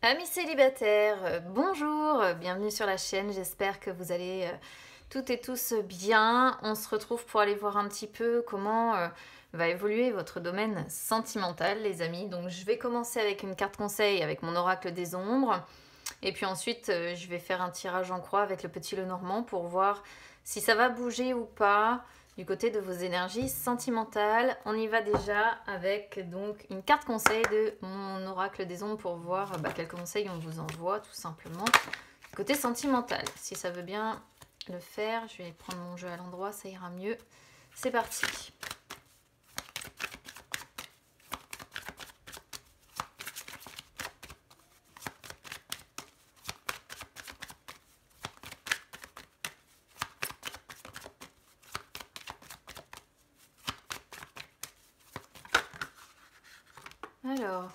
Amis célibataires, bonjour, bienvenue sur la chaîne, j'espère que vous allez toutes et tous bien. On se retrouve pour aller voir un petit peu comment va évoluer votre domaine sentimental, les amis. Donc je vais commencer avec une carte conseil avec mon oracle des ombres. Et puis ensuite, je vais faire un tirage en croix avec le petit Lenormand pour voir si ça va bouger ou pas du côté de vos énergies sentimentales. On y va déjà avec donc une carte conseil de mon oracle des ombres pour voir quels conseils on vous envoie tout simplement côté sentimental. Si ça veut bien le faire, je vais prendre mon jeu à l'endroit, ça ira mieux. C'est parti. Alors,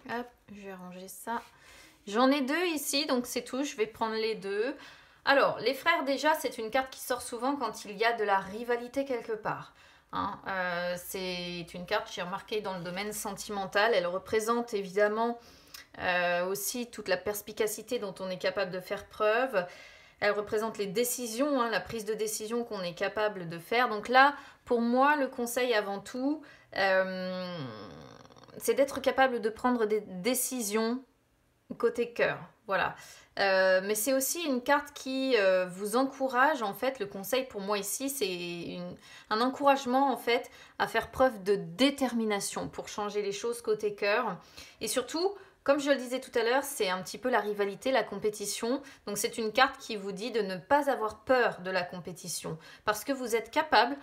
hop, je vais ranger ça. J'en ai deux ici, donc c'est tout, je vais prendre les deux. Alors, les frères déjà, c'est une carte qui sort souvent quand il y a de la rivalité quelque part. Hein. C'est une carte, j'ai remarqué, dans le domaine sentimental. Elle représente évidemment aussi toute la perspicacité dont on est capable de faire preuve. Elle représente les décisions, hein, la prise de décision qu'on est capable de faire. Donc là, pour moi, le conseil avant tout, c'est d'être capable de prendre des décisions côté cœur. Voilà. Mais c'est aussi une carte qui vous encourage, en fait, le conseil pour moi ici, c'est un encouragement, en fait, à faire preuve de détermination pour changer les choses côté cœur. Et surtout, comme je le disais tout à l'heure, c'est un petit peu la rivalité, la compétition. Donc c'est une carte qui vous dit de ne pas avoir peur de la compétition. Parce que vous êtes capable,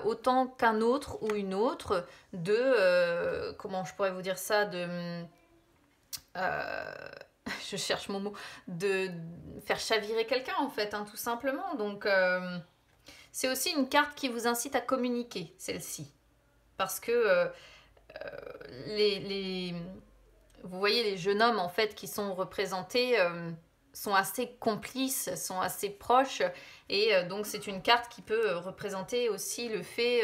autant qu'un autre ou une autre, de... comment je pourrais vous dire ça, je cherche mon mot, de faire chavirer quelqu'un en fait, hein, tout simplement. Donc c'est aussi une carte qui vous incite à communiquer, celle-ci. Parce que vous voyez, les jeunes hommes en fait qui sont représentés sont assez complices, sont assez proches. Et donc c'est une carte qui peut représenter aussi le fait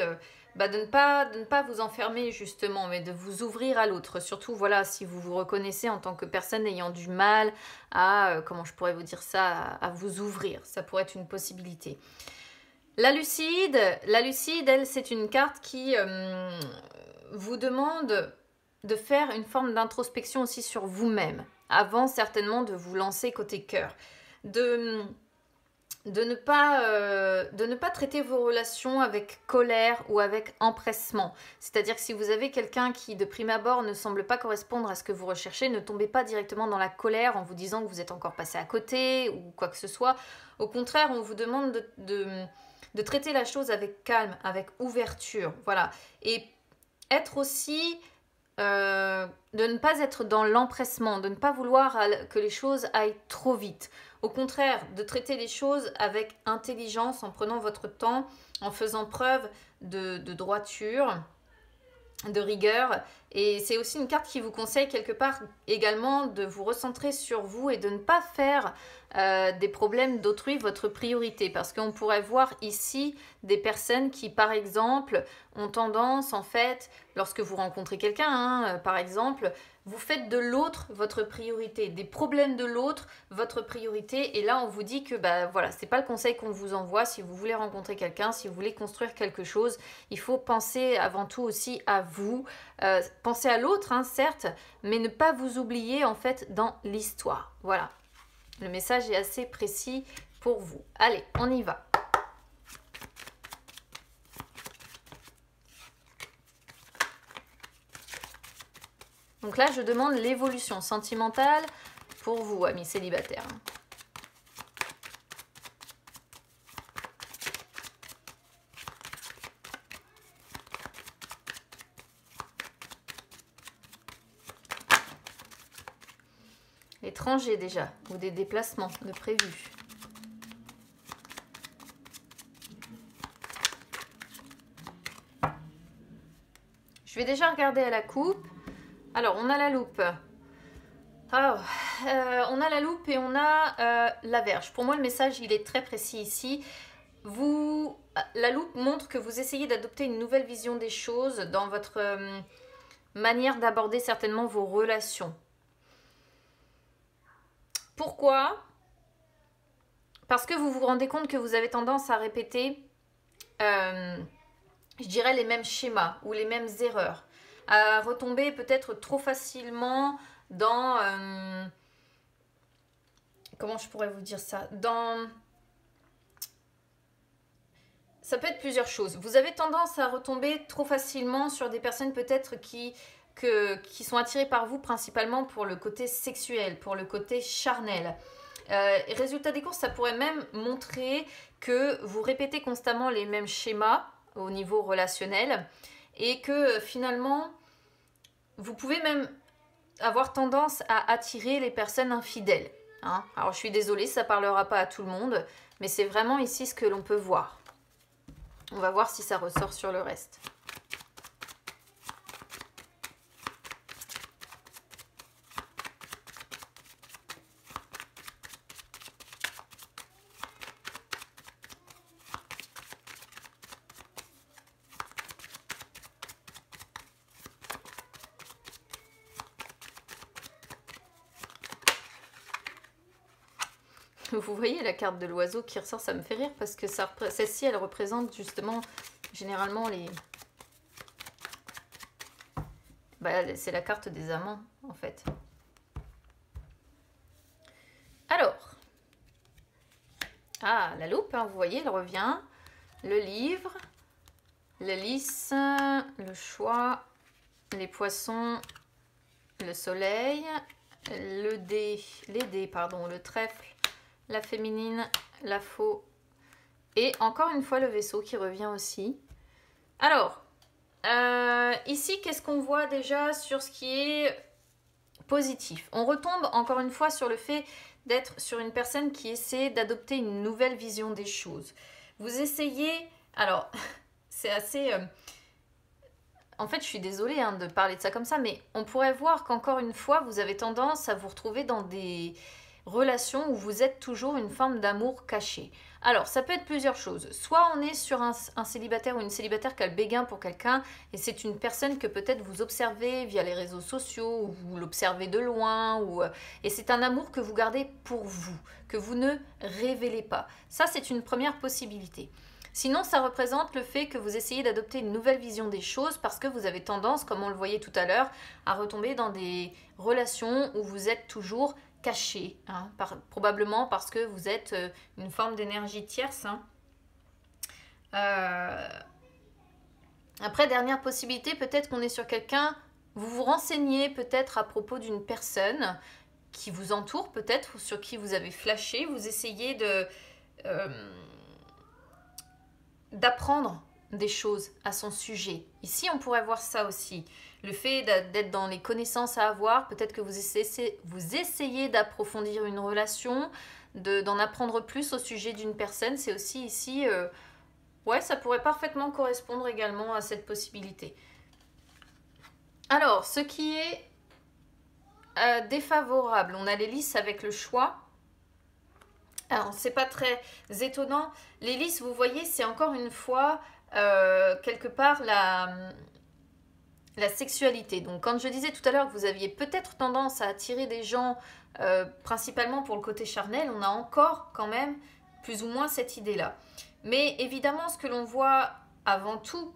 de ne pas vous enfermer justement, mais de vous ouvrir à l'autre. Surtout, voilà, si vous vous reconnaissez en tant que personne ayant du mal à, comment je pourrais vous dire ça, à vous ouvrir. Ça pourrait être une possibilité. La lucide, elle, c'est une carte qui vous demande de faire une forme d'introspection aussi sur vous-même, avant certainement de vous lancer côté cœur. De ne pas traiter vos relations avec colère ou avec empressement. C'est-à-dire que si vous avez quelqu'un qui, de prime abord, ne semble pas correspondre à ce que vous recherchez, ne tombez pas directement dans la colère en vous disant que vous êtes encore passé à côté ou quoi que ce soit. Au contraire, on vous demande de traiter la chose avec calme, avec ouverture. Voilà. Et être aussi... de ne pas être dans l'empressement, de ne pas vouloir que les choses aillent trop vite. Au contraire, de traiter les choses avec intelligence, en prenant votre temps, en faisant preuve de droiture, de rigueur. Et c'est aussi une carte qui vous conseille quelque part également de vous recentrer sur vous et de ne pas faire des problèmes d'autrui votre priorité. Parce qu'on pourrait voir ici des personnes qui, par exemple, ont tendance, en fait, lorsque vous rencontrez quelqu'un, hein, par exemple, vous faites de l'autre votre priorité, des problèmes de l'autre votre priorité. Et là, on vous dit que voilà, c'est pas le conseil qu'on vous envoie. Si vous voulez rencontrer quelqu'un, si vous voulez construire quelque chose, il faut penser avant tout aussi à vous. Penser à l'autre, hein, certes, mais ne pas vous oublier en fait dans l'histoire. Voilà. Le message est assez précis pour vous. Allez, on y va. Donc là, je demande l'évolution sentimentale pour vous, amis célibataires. Étrangers déjà, ou des déplacements de prévus. Je vais déjà regarder à la coupe. Alors, on a la loupe. Oh, on a la loupe et on a la verge. Pour moi, le message, il est très précis ici. La loupe montre que vous essayez d'adopter une nouvelle vision des choses dans votre manière d'aborder certainement vos relations. Pourquoi? Parce que vous vous rendez compte que vous avez tendance à répéter, je dirais, les mêmes schémas ou les mêmes erreurs, à retomber peut-être trop facilement dans... comment je pourrais vous dire ça? Ça peut être plusieurs choses. Vous avez tendance à retomber trop facilement sur des personnes peut-être qui sont attirées par vous principalement pour le côté sexuel, pour le côté charnel. Résultat des courses, ça pourrait même montrer que vous répétez constamment les mêmes schémas au niveau relationnel et que finalement, vous pouvez même avoir tendance à attirer les personnes infidèles. Hein. Alors je suis désolée, ça ne parlera pas à tout le monde, mais c'est vraiment ici ce que l'on peut voir. On va voir si ça ressort sur le reste. Vous voyez la carte de l'oiseau qui ressort, ça me fait rire parce que celle-ci, elle représente justement généralement les... c'est la carte des amants en fait. Alors, la loupe, hein, vous voyez, elle revient. Le livre, le lys, le choix, les poissons, le soleil, les dés, pardon, le trèfle, la féminine, la faux et encore une fois le vaisseau qui revient aussi. Alors, ici, qu'est-ce qu'on voit déjà sur ce qui est positif? On retombe encore une fois sur le fait d'être sur une personne qui essaie d'adopter une nouvelle vision des choses. Vous essayez... Alors, c'est assez... En fait, je suis désolée hein, de parler de ça comme ça, mais on pourrait voir qu'encore une fois, vous avez tendance à vous retrouver dans des relation où vous êtes toujours une forme d'amour caché. Alors, ça peut être plusieurs choses. Soit on est sur un célibataire ou une célibataire qui a le béguin pour quelqu'un et c'est une personne que peut-être vous observez via les réseaux sociaux ou vous l'observez de loin et c'est un amour que vous gardez pour vous, que vous ne révélez pas. Ça, c'est une première possibilité. Sinon, ça représente le fait que vous essayez d'adopter une nouvelle vision des choses parce que vous avez tendance, comme on le voyait tout à l'heure, à retomber dans des relations où vous êtes toujours caché, hein, probablement parce que vous êtes une forme d'énergie tierce. Hein. Après, dernière possibilité, peut-être qu'on est sur quelqu'un, vous vous renseignez peut-être à propos d'une personne qui vous entoure, peut-être sur qui vous avez flashé, vous essayez d'apprendre des choses à son sujet. Ici, on pourrait voir ça aussi. Le fait d'être dans les connaissances à avoir, peut-être que vous essayez d'approfondir une relation, d'en apprendre plus au sujet d'une personne. C'est aussi ici, ouais, ça pourrait parfaitement correspondre également à cette possibilité. Alors, ce qui est défavorable, on a les lys avec le choix. Alors, c'est pas très étonnant. Les lys, vous voyez, c'est encore une fois, quelque part, la sexualité. Donc, quand je disais tout à l'heure que vous aviez peut-être tendance à attirer des gens principalement pour le côté charnel, on a encore quand même plus ou moins cette idée-là. Mais évidemment, ce que l'on voit avant tout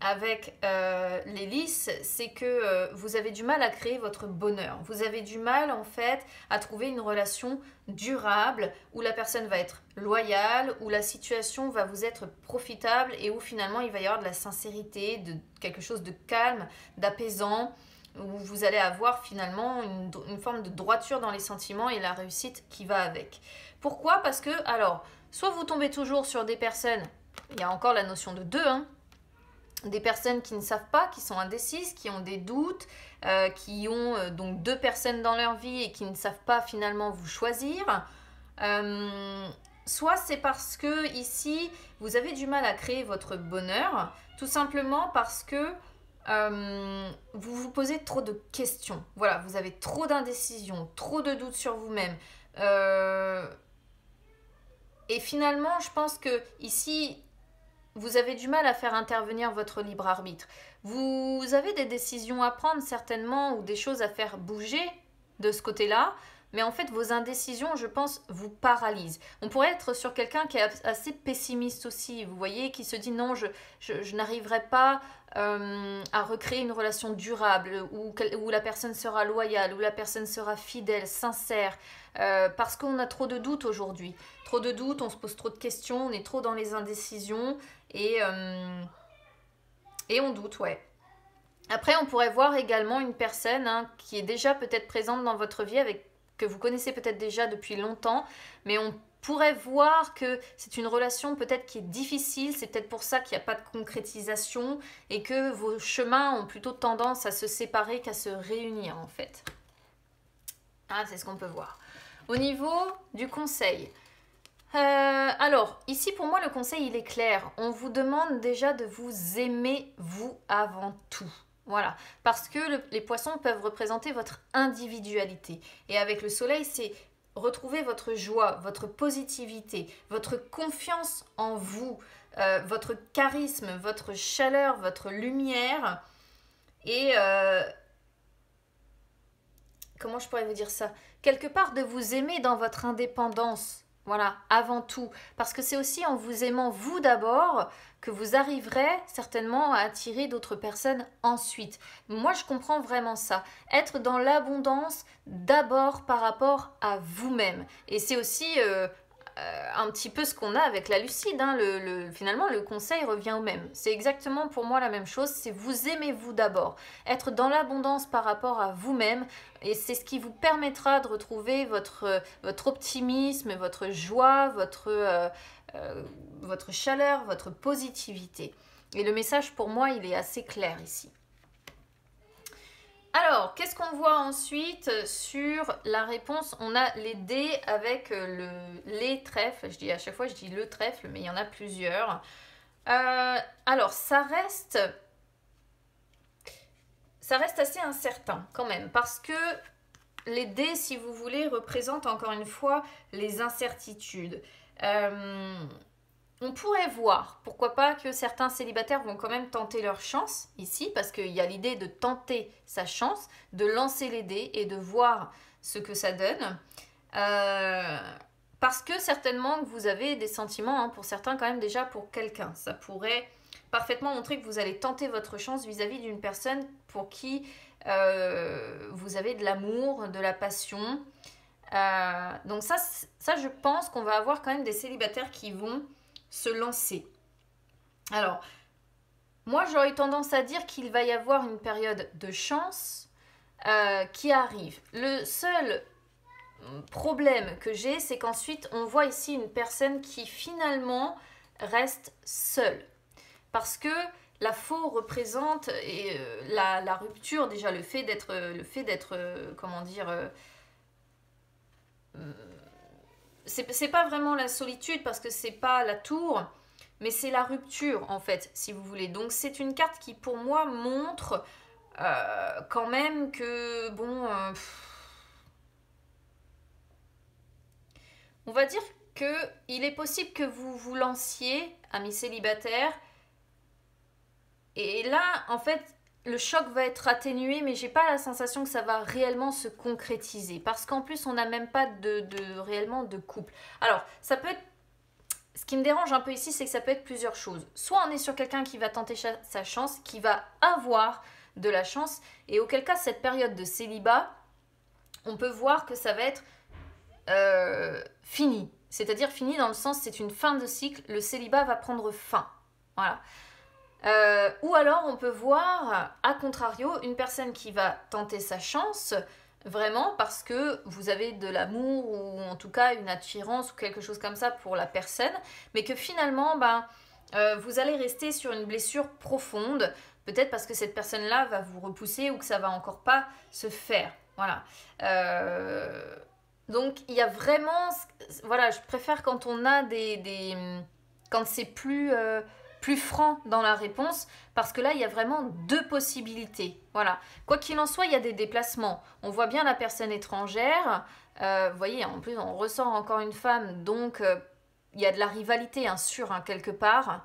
avec les lys, c'est que vous avez du mal à créer votre bonheur. Vous avez du mal en fait à trouver une relation durable où la personne va être loyale, où la situation va vous être profitable et où finalement il va y avoir de la sincérité, de quelque chose de calme, d'apaisant, où vous allez avoir finalement une forme de droiture dans les sentiments et la réussite qui va avec. Pourquoi? Parce que, alors, soit vous tombez toujours sur des personnes, il y a encore la notion de deux, hein, des personnes qui ne savent pas, qui sont indécises, qui ont des doutes, qui ont donc deux personnes dans leur vie et qui ne savent pas finalement vous choisir. Soit c'est parce que ici, vous avez du mal à créer votre bonheur, tout simplement parce que vous vous posez trop de questions. Voilà, vous avez trop d'indécision, trop de doutes sur vous-même. Et finalement, je pense que ici, vous avez du mal à faire intervenir votre libre arbitre. Vous avez des décisions à prendre certainement ou des choses à faire bouger de ce côté-là, mais en fait vos indécisions, je pense, vous paralysent. On pourrait être sur quelqu'un qui est assez pessimiste aussi, vous voyez, qui se dit non, je n'arriverai pas à recréer une relation durable, où la personne sera loyale, où la personne sera fidèle, sincère, parce qu'on a trop de doutes aujourd'hui. Trop de doutes, on se pose trop de questions, on est trop dans les indécisions et on doute, ouais. Après, on pourrait voir également une personne qui est déjà peut-être présente dans votre vie, que vous connaissez peut-être déjà depuis longtemps, mais on pourrait voir que c'est une relation peut-être qui est difficile, c'est peut-être pour ça qu'il n'y a pas de concrétisation et que vos chemins ont plutôt tendance à se séparer qu'à se réunir en fait. Ah, c'est ce qu'on peut voir. Au niveau du conseil, alors, ici pour moi le conseil il est clair. On vous demande déjà de vous aimer vous avant tout. Voilà, parce que les poissons peuvent représenter votre individualité. Et avec le soleil, c'est retrouver votre joie, votre positivité, votre confiance en vous, votre charisme, votre chaleur, votre lumière. Et comment je pourrais vous dire ça? Quelque part de vous aimer dans votre indépendance. Voilà, avant tout. Parce que c'est aussi en vous aimant vous d'abord que vous arriverez certainement à attirer d'autres personnes ensuite. Moi, je comprends vraiment ça. Être dans l'abondance d'abord par rapport à vous-même. Et c'est aussi un petit peu ce qu'on a avec la lucide. Finalement, le conseil revient au même. C'est exactement pour moi la même chose. C'est vous aimez vous d'abord. Être dans l'abondance par rapport à vous-même. Et c'est ce qui vous permettra de retrouver votre optimisme, votre joie, votre chaleur, votre positivité. Et le message pour moi, il est assez clair ici. Alors, qu'est-ce qu'on voit ensuite sur la réponse? On a les dés avec les trèfles. À chaque fois, je dis le trèfle, mais il y en a plusieurs. Alors, ça reste assez incertain quand même, parce que les dés, si vous voulez, représentent encore une fois les incertitudes. On pourrait voir, pourquoi pas, que certains célibataires vont quand même tenter leur chance ici, parce qu'il y a l'idée de tenter sa chance, de lancer les dés et de voir ce que ça donne. Parce que certainement vous avez des sentiments, pour certains quand même déjà pour quelqu'un. Ça pourrait parfaitement montrer que vous allez tenter votre chance vis-à-vis d'une personne pour qui vous avez de l'amour, de la passion. Donc ça, je pense qu'on va avoir quand même des célibataires qui vont se lancer. Alors, moi j'aurais tendance à dire qu'il va y avoir une période de chance qui arrive. Le seul problème que j'ai, c'est qu'ensuite on voit ici une personne qui finalement reste seule. Parce que la faux représente la rupture, déjà le fait d'être comment dire, c'est pas vraiment la solitude parce que c'est pas la tour, mais c'est la rupture en fait, si vous voulez. Donc c'est une carte qui pour moi montre quand même que bon, on va dire que il est possible que vous vous lanciez, amis célibataires, et là en fait le choc va être atténué, mais j'ai pas la sensation que ça va réellement se concrétiser. Parce qu'en plus, on n'a même pas réellement de couple. Alors, ça peut être... Ce qui me dérange un peu ici, c'est que ça peut être plusieurs choses. Soit on est sur quelqu'un qui va tenter sa chance, qui va avoir de la chance, et auquel cas, cette période de célibat, on peut voir que ça va être fini. C'est-à-dire fini dans le sens, c'est une fin de cycle, le célibat va prendre fin. Voilà. Ou alors on peut voir, à contrario, une personne qui va tenter sa chance vraiment parce que vous avez de l'amour ou en tout cas une attirance ou quelque chose comme ça pour la personne, mais que finalement vous allez rester sur une blessure profonde, peut-être parce que cette personne-là va vous repousser ou que ça va encore pas se faire. Voilà. Donc il y a vraiment... Voilà, je préfère quand on a quand c'est plus franc dans la réponse, parce que là, il y a vraiment deux possibilités. Voilà. Quoi qu'il en soit, il y a des déplacements. On voit bien la personne étrangère. Vous voyez, en plus, on ressort encore une femme, donc il y a de la rivalité, sûr, quelque part.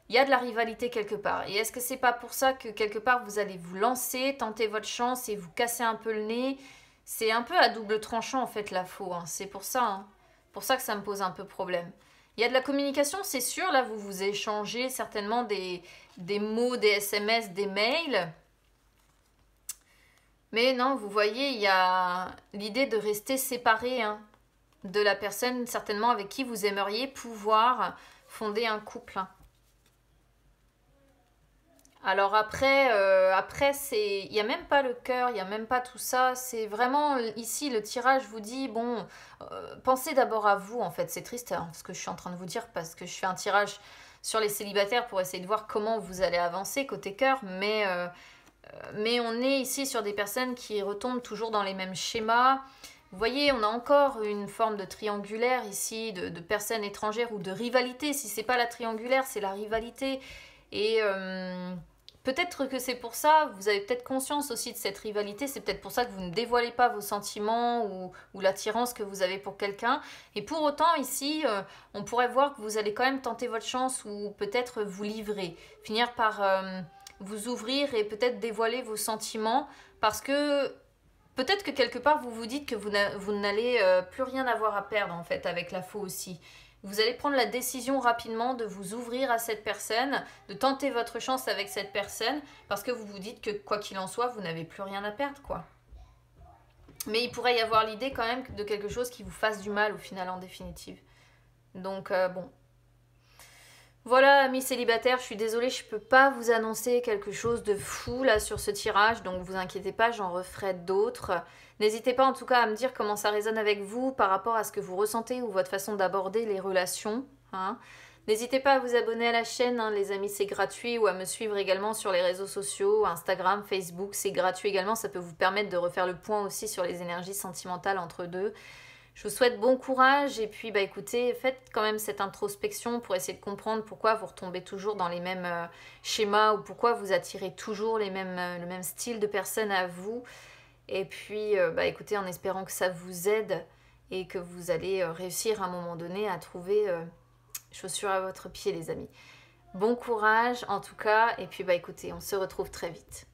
il y a de la rivalité quelque part. Et est-ce que c'est pas pour ça que quelque part vous allez vous lancer, tenter votre chance et vous casser un peu le nez? C'est un peu à double tranchant en fait la faux, hein. C'est pour ça, hein. Pour ça que ça me pose un peu problème. Il y a de la communication, c'est sûr, là vous vous échangez certainement des mots, des SMS, des mails. Mais non, vous voyez, il y a l'idée de rester séparé, hein, de la personne certainement avec qui vous aimeriez pouvoir fonder un couple, hein. Alors après il n'y a même pas le cœur, il n'y a même pas tout ça. C'est vraiment ici le tirage vous dit bon, pensez d'abord à vous en fait. C'est triste hein, ce que je suis en train de vous dire parce que je fais un tirage sur les célibataires pour essayer de voir comment vous allez avancer côté cœur, mais on est ici sur des personnes qui retombent toujours dans les mêmes schémas. Vous voyez, on a encore une forme de triangulaire ici, de personnes étrangères ou de rivalité. Si c'est pas la triangulaire, c'est la rivalité. Et peut-être que c'est pour ça, vous avez peut-être conscience aussi de cette rivalité, c'est peut-être pour ça que vous ne dévoilez pas vos sentiments ou l'attirance que vous avez pour quelqu'un. Et pour autant, ici, on pourrait voir que vous allez quand même tenter votre chance ou peut-être vous livrer, finir par vous ouvrir et peut-être dévoiler vos sentiments parce que peut-être que quelque part vous vous dites que vous n'allez plus rien avoir à perdre en fait avec la faux aussi. Vous allez prendre la décision rapidement de vous ouvrir à cette personne, de tenter votre chance avec cette personne, parce que vous vous dites que quoi qu'il en soit, vous n'avez plus rien à perdre, quoi. Mais il pourrait y avoir l'idée quand même de quelque chose qui vous fasse du mal au final en définitive. Donc bon. Voilà, amis célibataires, je suis désolée, je ne peux pas vous annoncer quelque chose de fou là sur ce tirage, donc vous inquiétez pas, j'en referai d'autres. N'hésitez pas en tout cas à me dire comment ça résonne avec vous par rapport à ce que vous ressentez ou votre façon d'aborder les relations, hein. N'hésitez pas à vous abonner à la chaîne, hein, les amis, c'est gratuit, ou à me suivre également sur les réseaux sociaux, Instagram, Facebook, c'est gratuit également, ça peut vous permettre de refaire le point aussi sur les énergies sentimentales entre deux. Je vous souhaite bon courage et puis bah écoutez, faites quand même cette introspection pour essayer de comprendre pourquoi vous retombez toujours dans les mêmes schémas ou pourquoi vous attirez toujours le même style de personnes à vous. Et puis bah écoutez, en espérant que ça vous aide et que vous allez réussir à un moment donné à trouver chaussures à votre pied les amis. Bon courage en tout cas et puis bah écoutez, on se retrouve très vite.